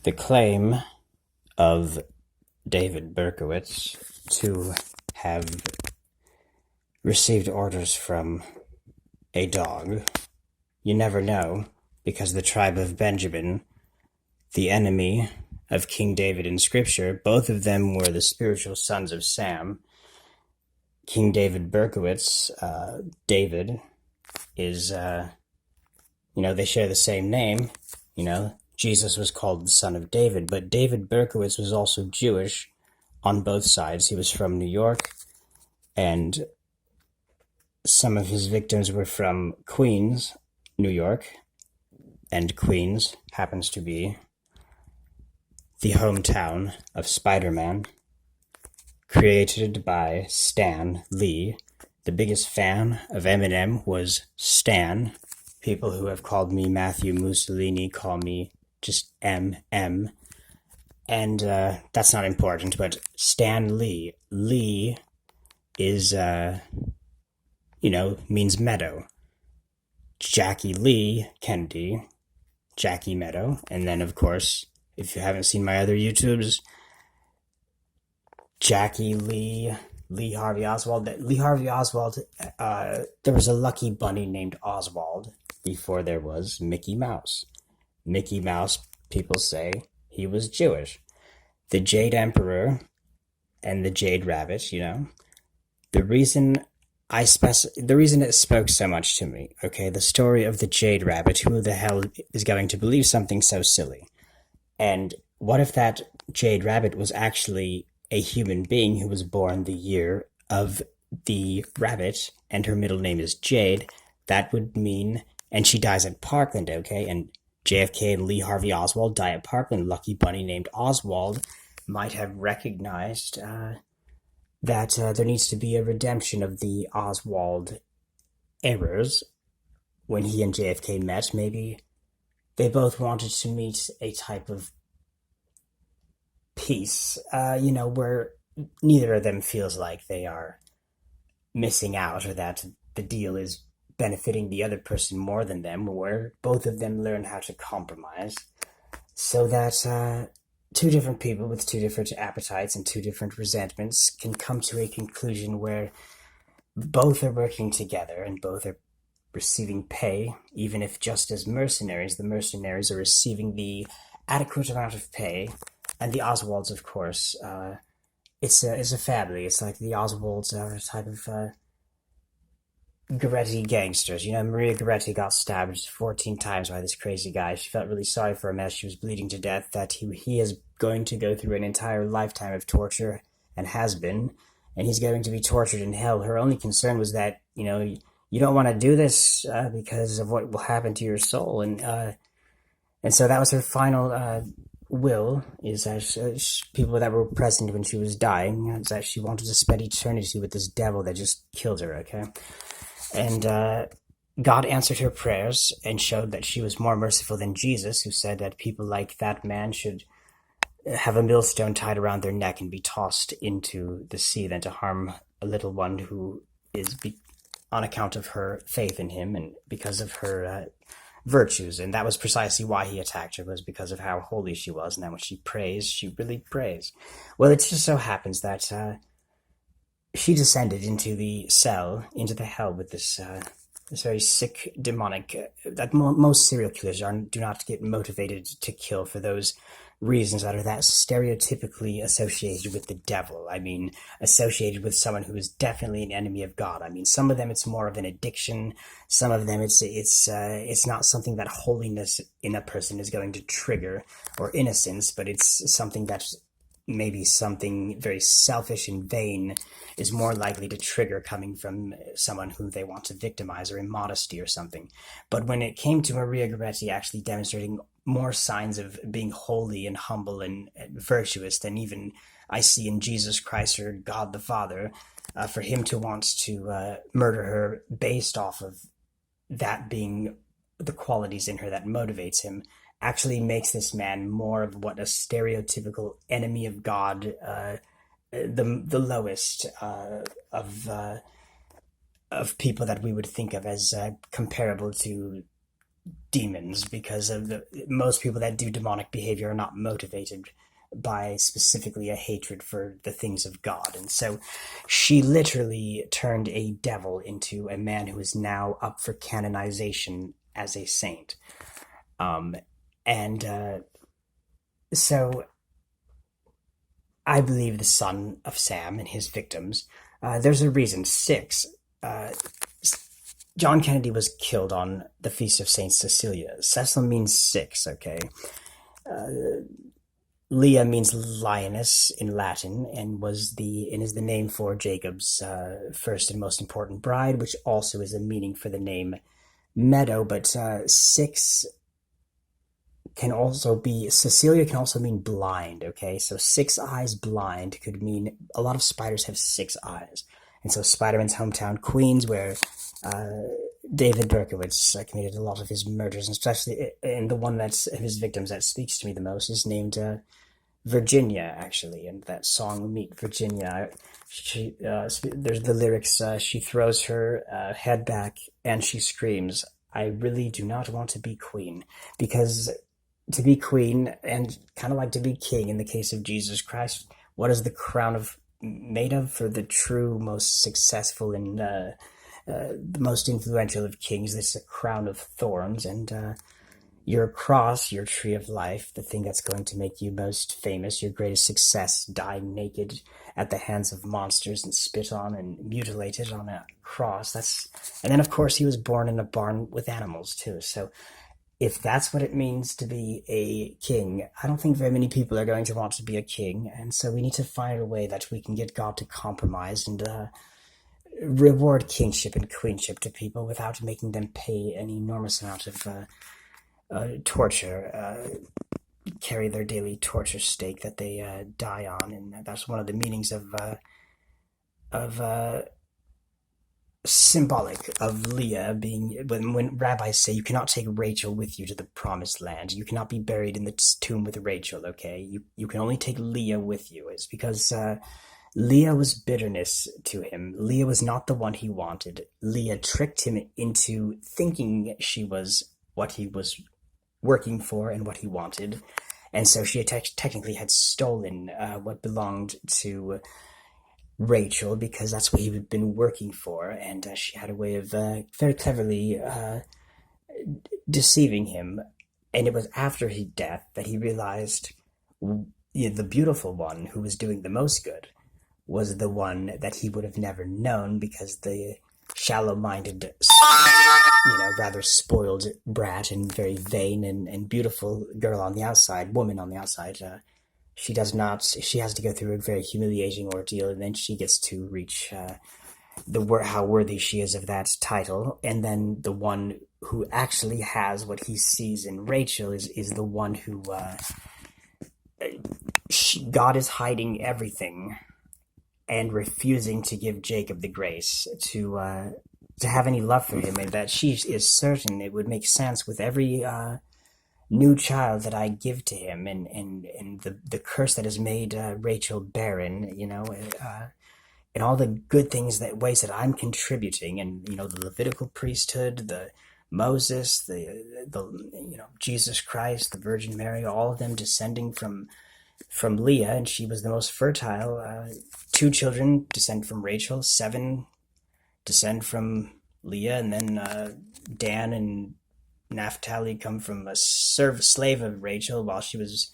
The claim of David Berkowitz to have received orders from a dog. You never know, because the tribe of Benjamin, the enemy of King David in Scripture, both of them were the spiritual sons of Sam. King David Berkowitz, David, is, they share the same name. Jesus was called the son of David, but David Berkowitz was also Jewish on both sides. He was from New York, and some of his victims were from Queens, New York, and Queens happens to be the hometown of Spider-Man, created by Stan Lee. The biggest fan of Eminem was Stan. People who have called me Matthew Mussolini call me just MM. And that's not important, but Stan Lee. Lee is, means meadow. Jackie Lee Kennedy, Jackie Meadow. And then, of course, if you haven't seen my other YouTubes, Jackie Lee, Lee Harvey Oswald. Lee Harvey Oswald, there was a lucky bunny named Oswald before there was Mickey Mouse. Mickey Mouse, people say, he was Jewish. The Jade Emperor and the Jade Rabbit, the reason it spoke so much to me, okay, the story of the Jade Rabbit, who the hell is going to believe something so silly? And what if that Jade Rabbit was actually a human being who was born the year of the rabbit, and her middle name is Jade? That would mean, and she dies at Parkland, okay, and JFK and Lee Harvey Oswald die at Parkland. Lucky bunny named Oswald might have recognized that there needs to be a redemption of the Oswald errors. When he and JFK met, maybe they both wanted to meet a type of peace, where neither of them feels like they are missing out, or that the deal is benefiting the other person more than them, where both of them learn how to compromise so that two different people with two different appetites and two different resentments can come to a conclusion where both are working together and both are receiving pay, even if just as mercenaries, the mercenaries are receiving the adequate amount of pay. And the Oswalds, of course, it's a family. It's like the Oswalds are a type of Goretti gangsters. Maria Goretti got stabbed 14 times by this crazy guy. She felt really sorry for him as she was bleeding to death, that he is going to go through an entire lifetime of torture, and has been, and he's going to be tortured in hell. Her only concern was that, you don't want to do this because of what will happen to your soul. And so that was her final will, is that people that were present when she was dying, is that she wanted to spend eternity with this devil that just killed her, okay? And God answered her prayers and showed that she was more merciful than Jesus, who said that people like that man should have a millstone tied around their neck and be tossed into the sea than to harm a little one who is on account of her faith in him and because of her virtues. And that was precisely why he attacked her, was because of how holy she was, and that when she prays, she really prays. Well, it just so happens that she descended into the hell with this very sick, demonic, that most serial killers do not get motivated to kill for those reasons that are that stereotypically associated with the devil. I mean, associated with someone who is definitely an enemy of God. I mean, some of them it's more of an addiction. Some of them it's not something that holiness in a person is going to trigger, or innocence, but it's something that's maybe something very selfish and vain is more likely to trigger coming from someone whom they want to victimize, or immodesty or something. But when it came to Maria Goretti actually demonstrating more signs of being holy and humble and virtuous than even I see in Jesus Christ or God the Father, for him to want to murder her based off of that being the qualities in her that motivates him, actually makes this man more of what a stereotypical enemy of God, the lowest of people that we would think of as comparable to demons, because of most people that do demonic behavior are not motivated by specifically a hatred for the things of God. And so she literally turned a devil into a man who is now up for canonization as a saint. Um, and so I believe the son of Sam and his victims, there's a reason. Six, uh, John Kennedy was killed on the Feast of Saint Cecilia. Cecil means six, okay? Uh, Leah means lioness in Latin, and is the name for Jacob's first and most important bride, which also is a meaning for the name meadow. But six can also be Cecilia can also mean blind. Okay, so six eyes blind could mean a lot of spiders have six eyes, and so Spider-Man's hometown, Queens, where uh, David Berkowitz committed a lot of his murders, and especially and the one that's of his victims that speaks to me the most is named Virginia, actually, and that song "Meet Virginia." There's the lyrics. She throws her head back and she screams, "I really do not want to be queen," because to be queen, and kind of like to be king in the case of Jesus Christ, what is the crown of made of for the true, most successful and the most influential of kings? This is a crown of thorns, and your cross, your tree of life, the thing that's going to make you most famous, your greatest success, dying naked at the hands of monsters and spit on and mutilated on a cross. And then of course he was born in a barn with animals too. So if that's what it means to be a king, I don't think very many people are going to want to be a king. And so we need to find a way that we can get God to compromise and reward kingship and queenship to people without making them pay an enormous amount of torture, carry their daily torture stake that they die on. And that's one of the meanings of symbolic of Leah being when rabbis say you cannot take Rachel with you to the promised land. You cannot be buried in the tomb with Rachel, okay? You can only take Leah with you. It's because Leah was bitterness to him. Leah was not the one he wanted. Leah tricked him into thinking she was what he was working for and what he wanted. And so she technically had stolen what belonged to Rachel, because that's what he had been working for, and she had a way of very cleverly deceiving him. And it was after his death that he realized the beautiful one who was doing the most good was the one that he would have never known, because the shallow-minded, rather spoiled brat and very vain and beautiful girl on the outside, woman on the outside, she has to go through a very humiliating ordeal, and then she gets to reach how worthy she is of that title. And then the one who actually has what he sees in Rachel is the one who God is hiding everything and refusing to give Jacob the grace to have any love for him, and that she is certain it would make sense with every new child that I give to him, and the curse that has made Rachel barren, and all the good ways that I'm contributing, and the Levitical priesthood, the Moses, the Jesus Christ, the Virgin Mary, all of them descending from Leah, and she was the most fertile. 2 children descend from Rachel, 7 descend from Leah, and then Dan and Naphtali come from a slave of Rachel. While she was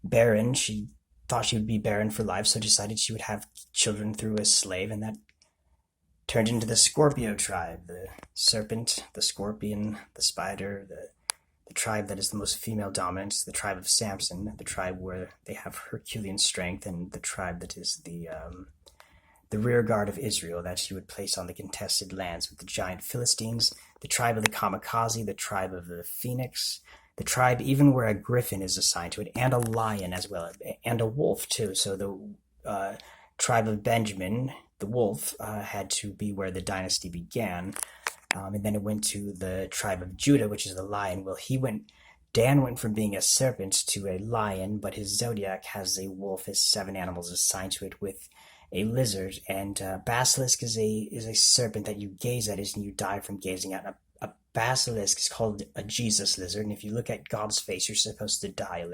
barren, she thought she would be barren for life, so decided she would have children through a slave, and that turned into the Scorpio tribe, the serpent, the scorpion, the spider, the tribe that is the most female dominant, the tribe of Samson, the tribe where they have Herculean strength, and the tribe that is the rear guard of Israel that she would place on the contested lands with the giant Philistines, the tribe of the kamikaze, the tribe of the phoenix, the tribe even where a griffin is assigned to it, and a lion as well, and a wolf too. So the tribe of Benjamin, the wolf, had to be where the dynasty began. And then it went to the tribe of Judah, which is the lion. Well, Dan went from being a serpent to a lion, but his zodiac has a wolf, has 7 animals assigned to it with a lizard, and basilisk is a serpent that you gaze at, and you die from gazing at. A basilisk is called a Jesus lizard, and if you look at God's face, you're supposed to die,